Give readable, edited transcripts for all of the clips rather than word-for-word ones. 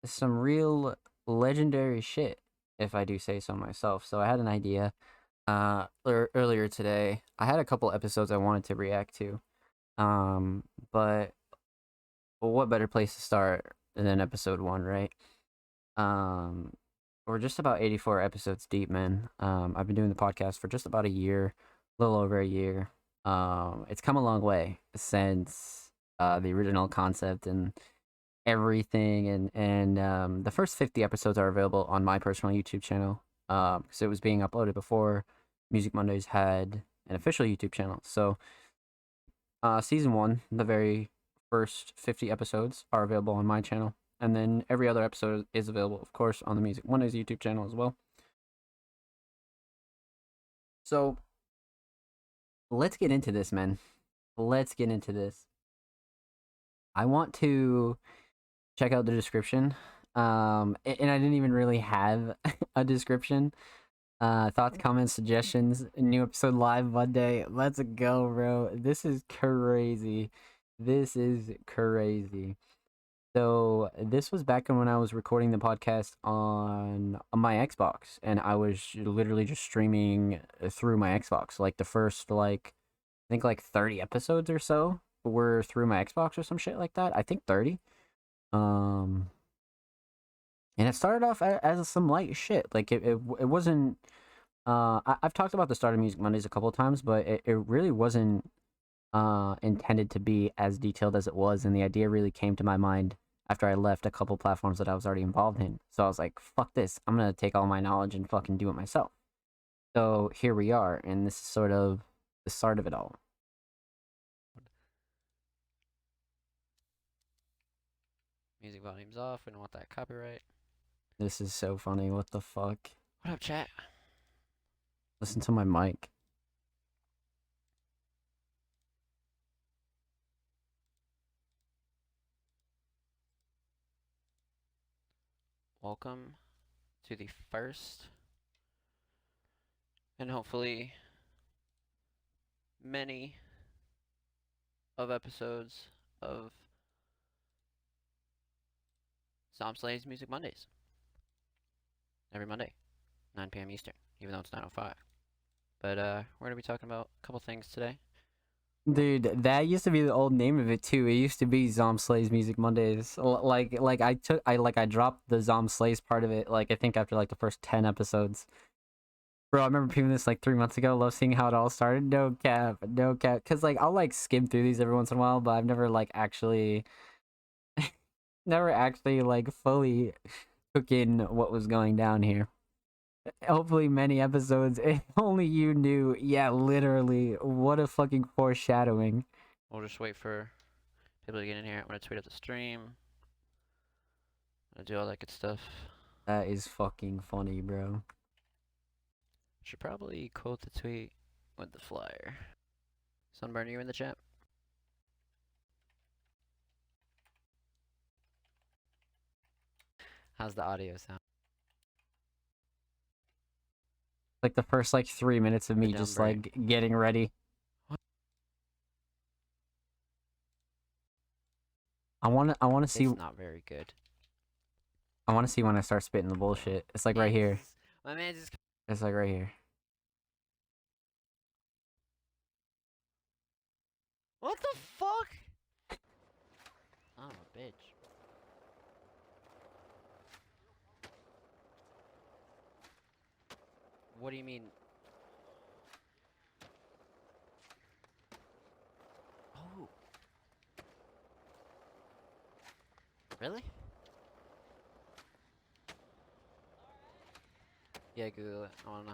some real legendary shit, if I do say so myself. So I had an idea earlier today. I had a couple episodes I wanted to react to. But what better place to start than episode 1, right? Um, we're just about 84 episodes deep, man. I've been doing the podcast for just about a year, a little over a year. It's come a long way since the original concept and everything, and the first 50 episodes are available on my personal YouTube channel. Because it was being uploaded before Music Mondays had an official YouTube channel. So, season 1, the very first 50 episodes are available on my channel, and then every other episode is available, of course, on the Music Mondays YouTube channel as well. So let's get into this, man. Let's get into this. I want to check out the description. And I didn't even really have a description. Thoughts, comments, suggestions. New episode live Monday. Let's go, bro. This is crazy. This is crazy. So this was back when I was recording the podcast on my Xbox, and I was literally just streaming through my Xbox. Like the first, I think like 30 episodes or so were through my Xbox or some shit like that. I think 30. Um, and it started off as some light shit. Like it wasn't. I've talked about the start of Music Mondays a couple of times, but it really wasn't intended to be as detailed as it was, and the idea really came to my mind after I left a couple platforms that I was already involved in. So I was like, fuck this, I'm gonna take all my knowledge and fucking do it myself. So here we are, and this is sort of the start of it all. Music volume's off. We don't want that copyright. This is so funny. What the fuck? What up, chat? Listen to my mic. Welcome to the first and hopefully many of episodes of Zomb Slays Music Mondays. Every Monday, 9 p.m. Eastern, even though it's 9:05. But we're gonna be talking about a couple things today. Dude, that used to be the old name of it too. It used to be Zomb Slays Music Mondays. I dropped the Zomb Slays part of it. Like I think after like the first 10 episodes. Bro, I remember peeping this like 3 months ago. Love seeing how it all started. No cap, no cap. Cause like I'll like skim through these every once in a while, but I've never actually like fully took in what was going down here. Hopefully, many episodes. If only you knew. Yeah, literally. What a fucking foreshadowing. We'll just wait for people to get in here. I'm gonna tweet out the stream. I'm gonna do all that good stuff. That is fucking funny, bro. Should probably quote the tweet with the flyer. Sunburn, are you in the chat? How's the audio sound? Like the first like 3 minutes of me Dumb just brain. like getting ready. What? I wanna see It's not very good. I wanna see when I start spitting the bullshit. It's like right here. My man just. It's like right here. What the fuck? I'm a bitch. What do you mean? Oh. Really? Yeah, Google it. I wanna know.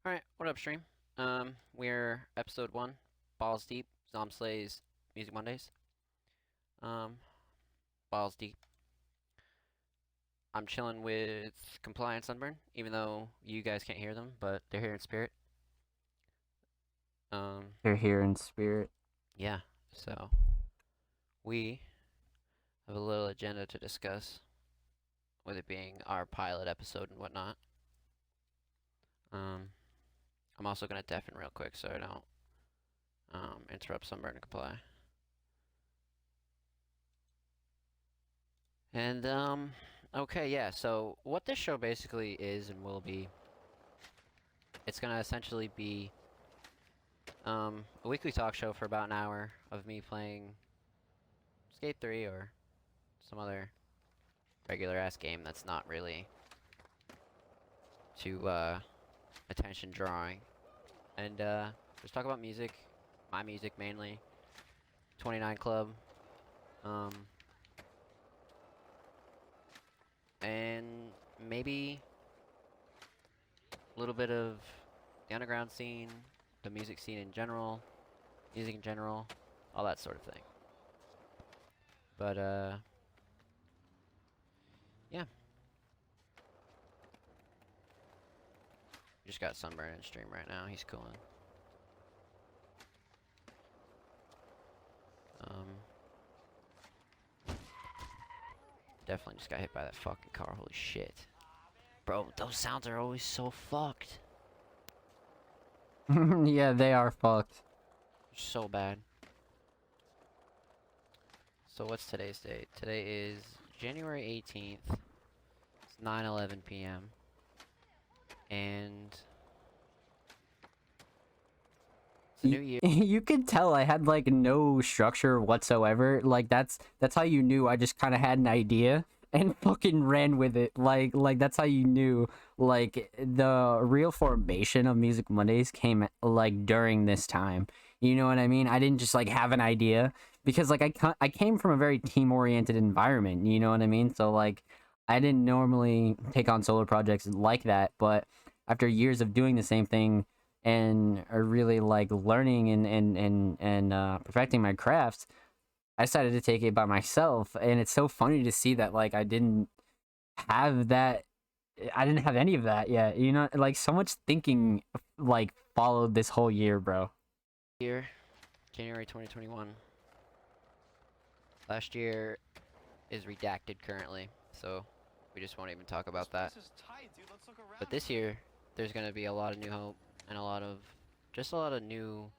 Alright, what up, stream? We're episode 1, Balls Deep, Zomb Slays, Music Mondays. Balls Deep. I'm chilling with Compliance Sunburn, even though you guys can't hear them, but they're here in spirit. They're here in spirit. Yeah, so we have a little agenda to discuss, with it being our pilot episode and whatnot. I'm also gonna deafen real quick so I don't interrupt Sunburn to comply. And okay, yeah. So what this show basically is and will be, it's gonna essentially be a weekly talk show for about an hour of me playing Skate 3 or some other regular ass game that's not really too attention drawing. And just talk about music, my music mainly, 29 Club, um, and maybe a little bit of the underground scene, the music scene in general, music in general, all that sort of thing. But yeah, just got Sunburn in stream right now. He's cooling. Um, definitely just got hit by that fucking car. Holy shit, bro! Those sounds are always so fucked. Yeah, they are fucked. So bad. So what's today's date? Today is January 18th. It's 9:11 p.m. And it's a new year. You could tell I had like no structure whatsoever. Like that's how you knew I just kind of had an idea and fucking ran with it. Like that's how you knew like the real formation of Music Mondays came like during this time. You know what I mean? I didn't just like have an idea because like I came from a very team oriented environment. You know what I mean? So like I didn't normally take on solo projects like that, but after years of doing the same thing and are really like learning and perfecting my crafts, I decided to take it by myself. And it's so funny to see that like have that I didn't have any of that yet. You know, like so much thinking like followed this whole year, bro. Year, January 2021. Last year is redacted currently, so we just won't even talk about that. But this year, there's gonna be a lot of new hope and a lot of just a lot of new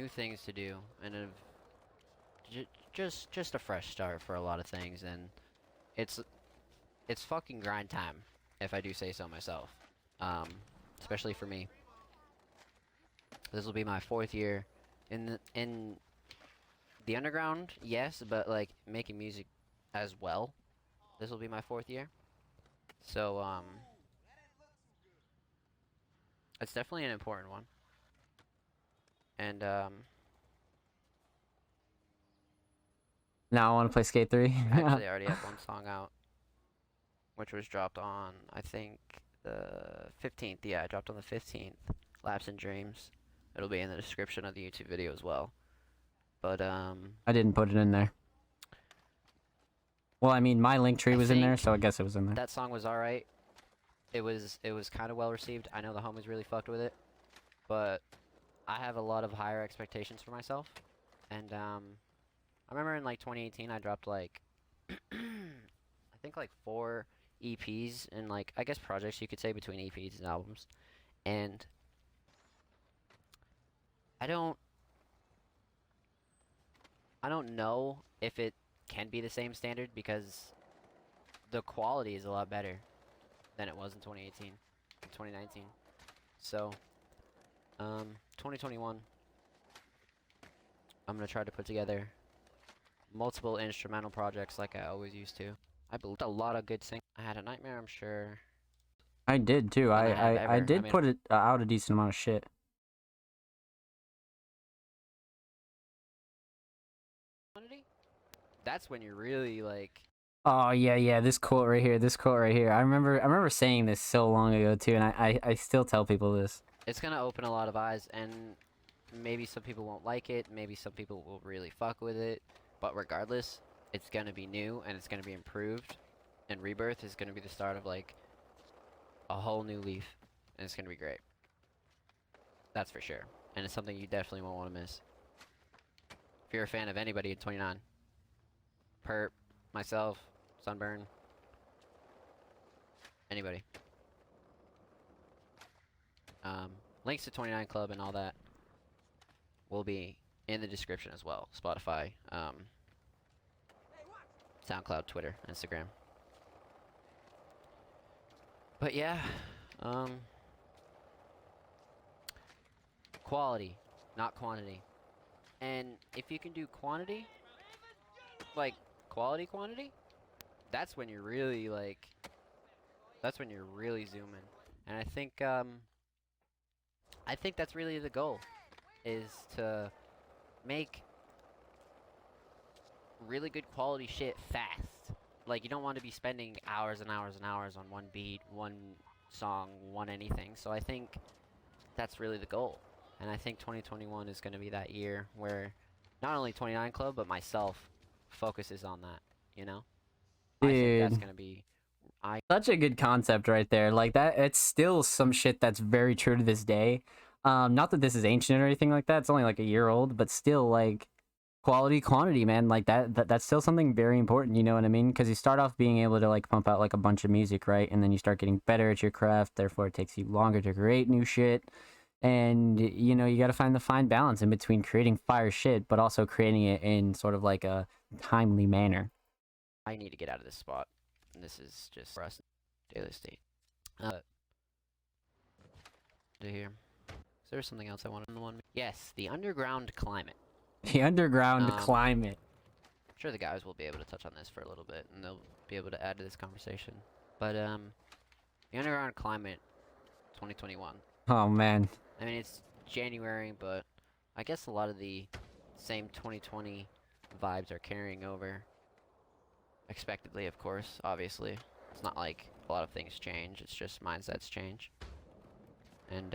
things to do and just a fresh start for a lot of things, and it's it's fucking grind time, if I do say so myself. Um, especially for me. This will be my 4th year in the underground, yes, but like making music as well. This will be my 4th year. So it's definitely an important one. And Now I want to play Skate 3. actually I already have one song out, which was dropped on I think the 15th. Yeah, I dropped on the 15th. Lapse in Dreams. It'll be in the description of the YouTube video as well. But I didn't put it in there. Well, I mean, my link tree was in there, so I guess it was in there. that song was alright. It was kind of well received. I know the homies really fucked with it, but I have a lot of higher expectations for myself. And I remember in like 2018 I dropped like I think like 4 EPs and like I guess projects you could say between EPs and albums. And I don't I don't know if it can be the same standard because the quality is a lot better than it was in 2018 and 2019. So, 2021, I'm gonna try to put together multiple instrumental projects like I always used to. I built a lot of good singing. I had a nightmare, I'm sure. I did too. Than I have I ever. did I mean, put it out a decent amount of shit. that's when you're really like. Oh yeah, this quote right here, this quote right here. I remember saying this so long ago too, and I still tell people this. It's gonna open a lot of eyes, and maybe some people won't like it, maybe some people will really fuck with it, but regardless, it's gonna be new and it's gonna be improved, and Rebirth is gonna be the start of like a whole new leaf, and it's gonna be great. That's for sure, and it's something you definitely won't want to miss. If you're a fan of anybody in 29, Perp, myself, Sunburn, anybody. Links to 29 Club and all that will be in the description as well. Spotify. SoundCloud, Twitter, Instagram. But yeah, um, quality, not quantity. And if you can do quantity, like quantity, that's when you're really like, that's when you're really zooming. And I think that's really the goal, is to make really good quality shit fast. Like, you don't want to be spending hours and hours and hours on one beat, one song, one anything. So I think that's really the goal. And I think 2021 is going to be that year where not only 29 Club, but myself focuses on that, you know? I think that's Dude, going to be... such a good concept right there. Like that, it's still some shit that's very true to this day. Not that this is ancient or anything like that. It's only like a year old, but still, like quality, quantity, man. Like that's still something very important. You know what I mean? Because you start off being able to like pump out like a bunch of music, right? And then you start getting better at your craft. Therefore, it takes you longer to create new shit. And you know, you got to find the fine balance in between creating fire shit, but also creating it in sort of like a timely manner. I need to get out of this spot. And this is just for us, daily state. Do here. Is there something else I wanted on the one? Yes, the underground climate. The underground climate. I'm sure the guys will be able to touch on this for a little bit, and they'll be able to add to this conversation. But the underground climate, 2021. Oh man. I mean, it's January, but I guess a lot of the same 2020 vibes are carrying over. Expectedly, of course, obviously. It's not like a lot of things change, it's just mindsets change. And,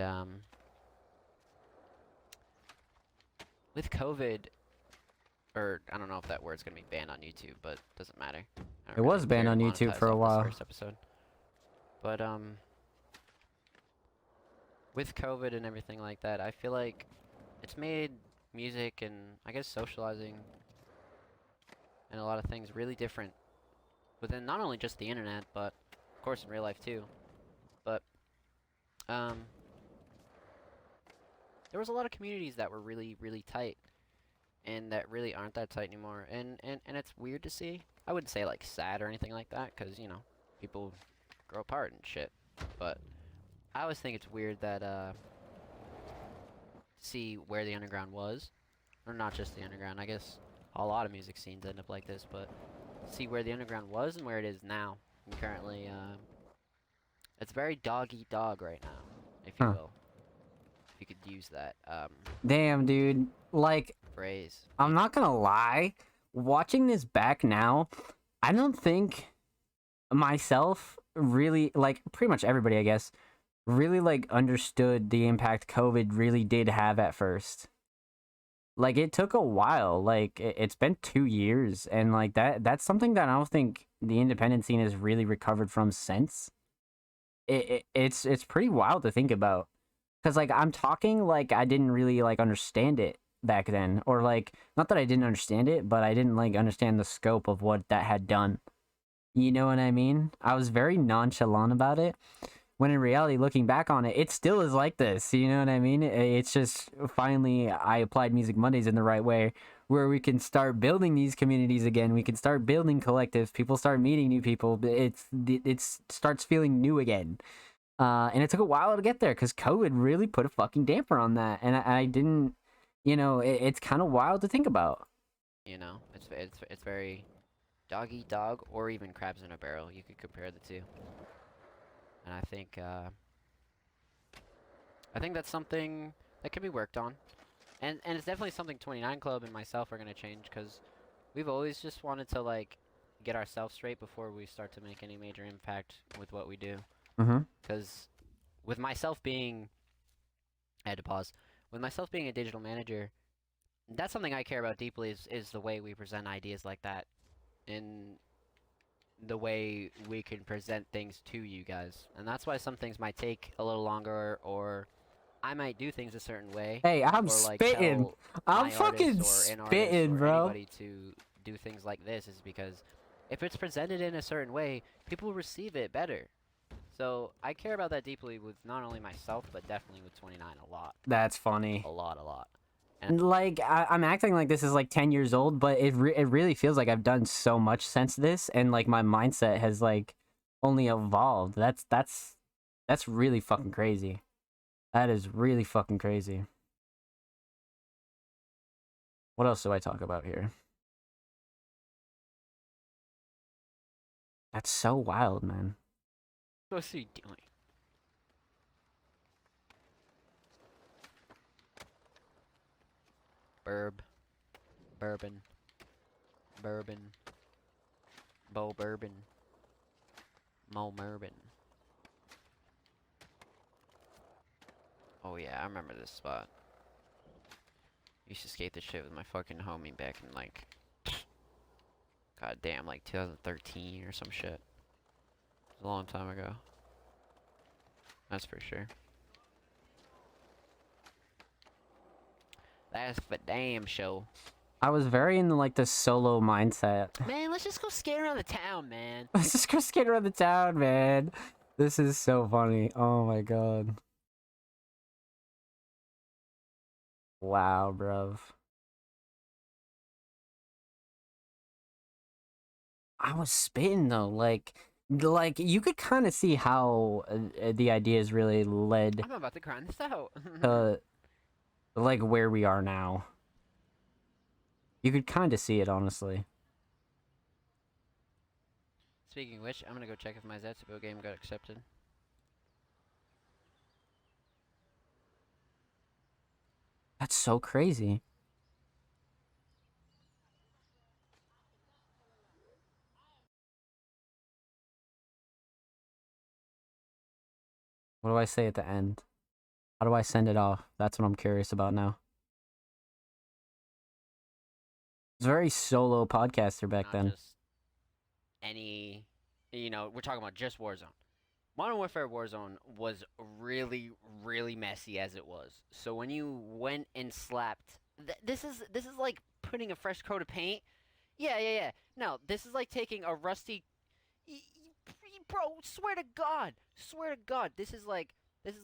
with COVID, or I don't know if that word's gonna be banned on YouTube, but it doesn't matter. It was banned on YouTube for a while. First episode. But, with COVID and everything like that, I feel like it's made music and, I guess, socializing and a lot of things really different within not only just the internet, but, of course, in real life, too. But, there was a lot of communities that were really, really tight, and that really aren't that tight anymore, and it's weird to see. I wouldn't say, like, sad or anything like that, because, you know, people grow apart and shit, but I always think it's weird that, see where the underground was, or not just the underground, I guess a lot of music scenes end up like this, but see where the underground was and where it is now, and currently, it's very dog-eat-dog right now, if you will. If you could use that, Damn, dude. Like, phrase. I'm not gonna lie. Watching this back now, I don't think myself really, like, pretty much everybody, I guess, really, like, understood the impact COVID really did have at first. Like, it took a while. Like, it's been 2 years, and, like, that's something that I don't think the independent scene has really recovered from since. It's pretty wild to think about. Because, like, I'm talking like I didn't really, like, understand it back then. Or, like, not that I didn't understand it, but I didn't, like, understand the scope of what that had done. You know what I mean? I was very nonchalant about it. When in reality, looking back on it, it still is like this. You know what I mean? It's just, finally, I applied Music Mondays in the right way, where we can start building these communities again. We can start building collectives. People start meeting new people. It starts feeling new again. And it took a while to get there because COVID really put a fucking damper on that. And I didn't, you know, it's kind of wild to think about. You know, it's very dog-eat-dog, or even crabs in a barrel. You could compare the two. And I think that's something that can be worked on. And it's definitely something 29 Club and myself are going to change, because we've always just wanted to, like, get ourselves straight before we start to make any major impact with what we do. Because with myself being, I had to pause, with myself being a digital manager, that's something I care about deeply, is the way we present ideas like that, in the way we can present things to you guys. And that's why some things might take a little longer, or I might do things a certain way. Hey, I'm or, like, spitting. I'm fucking spitting, bro. Anybody to do things like this, is because if it's presented in a certain way, people receive it better. So I care about that deeply with not only myself, but definitely with 29 a lot. That's funny. A lot. And Like I'm acting like this is like 10 years old, but it really feels like I've done so much since this, and like my mindset has like only evolved. That's really fucking crazy. That is really fucking crazy. What else do I talk about here? That's so wild, man. what's he doing? Bourbon, bourbon, Bo Bourbon, Mo Mervin. Oh yeah, I remember this spot. Used to skate this shit with my fucking homie back in like, god damn, like 2013 or some shit. It was a long time ago. That's for sure. That's for damn show. I was very in like the solo mindset. Man, let's just go skate around the town, man. Let's just go skate around the town, man. This is so funny. Oh my god. Wow, bruv. I was spitting though, like you could kind of see how the ideas really led I'm about to grind this out. to like where we are now. You could kind of see it, honestly. Speaking of which, I'm gonna go check if my Zetsubo game got accepted. That's so crazy. What do I say at the end? How do I send it off? That's what I'm curious about now. It's very solo podcaster back Not then. just any, we're talking about just Warzone. Modern Warfare Warzone was really, really messy as it was. So when you went and slapped, this is like putting a fresh coat of paint. Yeah. No, this is like taking a rusty, bro. Swear to God, this is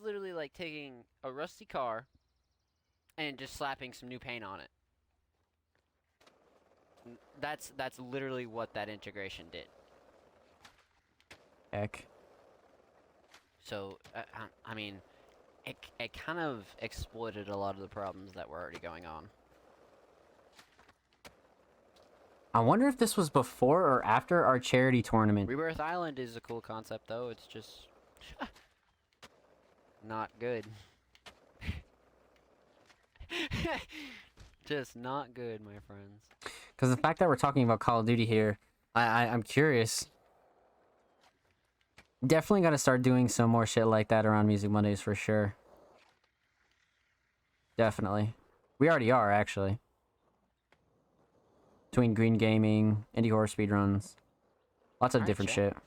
literally like taking a rusty car and just slapping some new paint on it. That's literally what that integration did. Heck. So, I mean, it kind of exploited a lot of the problems that were already going on. I wonder if this was before or after our charity tournament. Rebirth Island is a cool concept, though. It's just not good. Just not good, my friends. Because the fact that we're talking about Call of Duty here, I'm curious. Definitely got to start doing some more shit like that around Music Mondays for sure. Definitely. We already are, actually. Between Green Gaming, Indie Horror Speedruns. Lots of Alright, different chat. shit.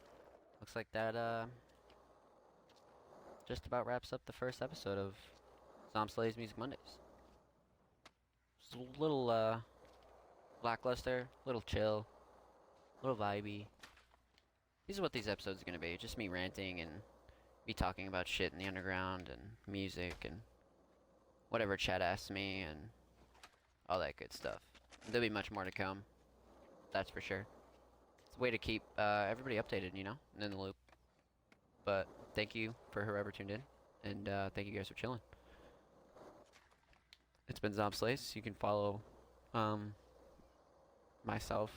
Looks like that, just about wraps up the first episode of Zomb Slays Music Mondays. It's a little, lackluster, little chill, little vibey. This is what these episodes are gonna be. Just me ranting and me talking about shit in the underground and music and whatever chat asks me and all that good stuff. There'll be much more to come. That's for sure. It's a way to keep everybody updated, and in the loop. But thank you for whoever tuned in, and thank you guys for chilling. It's been Zomb Slays. You can follow myself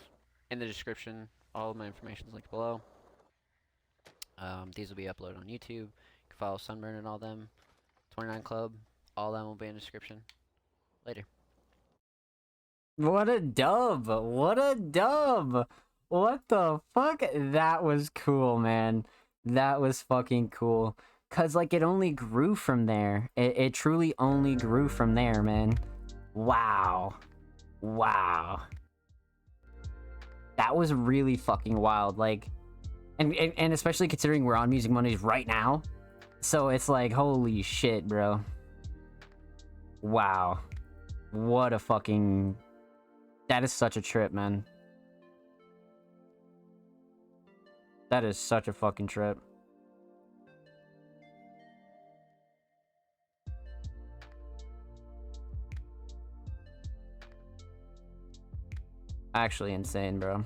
in the description. All of my information is linked below. These will be uploaded on YouTube. You can follow Sunburn and all them. 29 Club. All them will be in the description. Later. What a dub! What a dub! What the fuck? That was cool, man. That was fucking cool. Cause like it only grew from there. It truly only grew from there, man. Wow. Wow. That was really fucking wild. Like, and especially considering we're on Music Mondays right now. So it's like, holy shit, bro. Wow. What a fucking... That is such a trip, man. That is such a fucking trip. actually insane, bro.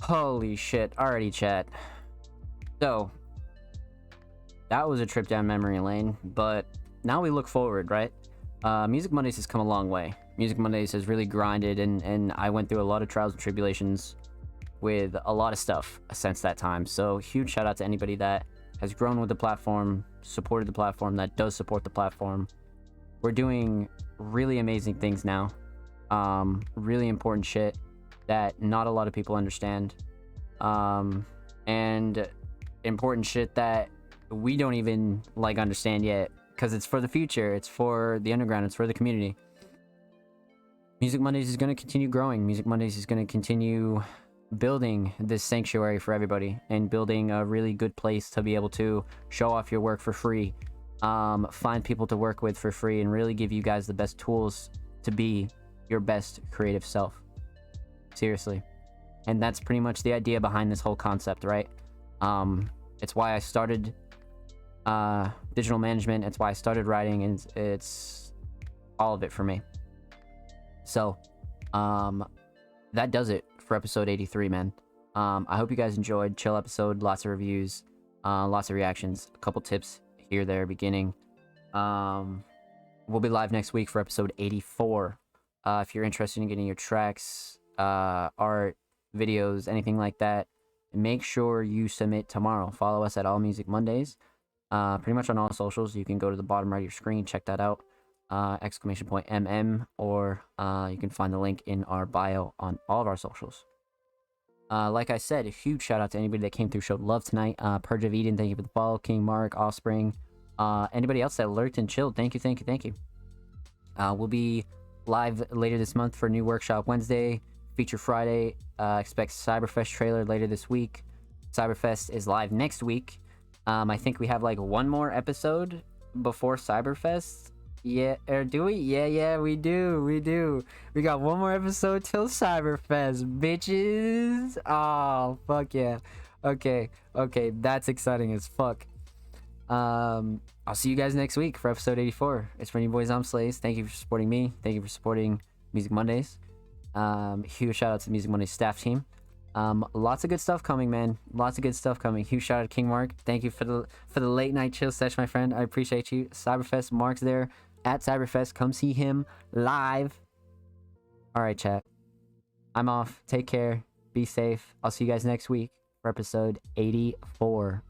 Holy shit. Alrighty, chat. So, that was a trip down memory lane, but now we look forward, right? Music Mondays has come a long way. Music Mondays has really grinded, and I went through a lot of trials and tribulations with a lot of stuff since that time. So, huge shout out to anybody that has grown with the platform, supported the platform, that does support the platform. We're doing really amazing things now. Really important shit that not a lot of people understand. And important shit that we don't even like understand yet, because it's for the future, it's for the underground, it's for the community. Music Mondays is going to continue growing. Music Mondays is going to continue building this sanctuary for everybody and building a really good place to be able to show off your work for free, find people to work with for free, and really give you guys the best tools to be your best creative self. Seriously. And that's pretty much the idea behind this whole concept, right? It's why I started digital management. It's why I started writing, and it's all of it for me. So, that does it for episode 83, man. I hope you guys enjoyed. Chill episode, lots of reviews, lots of reactions, a couple tips here, there, beginning. We'll be live next week for episode 84. If you're interested in getting your tracks, art, videos, anything like that, make sure you submit tomorrow. Follow us at All Music Mondays. Pretty much on all socials. You can go to the bottom right of your screen, check that out. !MM, or you can find the link in our bio on all of our socials. Like I said, a huge shout out to anybody that came through, showed love tonight. Purge of Eden, thank you for the follow. King Mark, Offspring, anybody else that lurked and chilled, thank you. We'll be live later this month for New Workshop Wednesday, Feature Friday. Expect Cyberfest trailer later this week. Cyberfest is live next week. I think we have like one more episode before Cyberfest. Yeah, or do we? Yeah, we do. We got one more episode till Cyberfest, bitches. Oh, fuck yeah. Okay, that's exciting as fuck. I'll see you guys next week for episode 84. It's from your boy Zomb Slays. Thank you for supporting me. Thank you for supporting Music Mondays. Huge shout out to the Music Mondays staff team. Lots of good stuff coming, man. Lots of good stuff coming. Huge shout out to King Mark. Thank you for the late night chill session, my friend. I appreciate you. Cyberfest, Mark's there at Cyberfest. Come see him live. All right, chat. I'm off. Take care. Be safe. I'll see you guys next week for episode 84.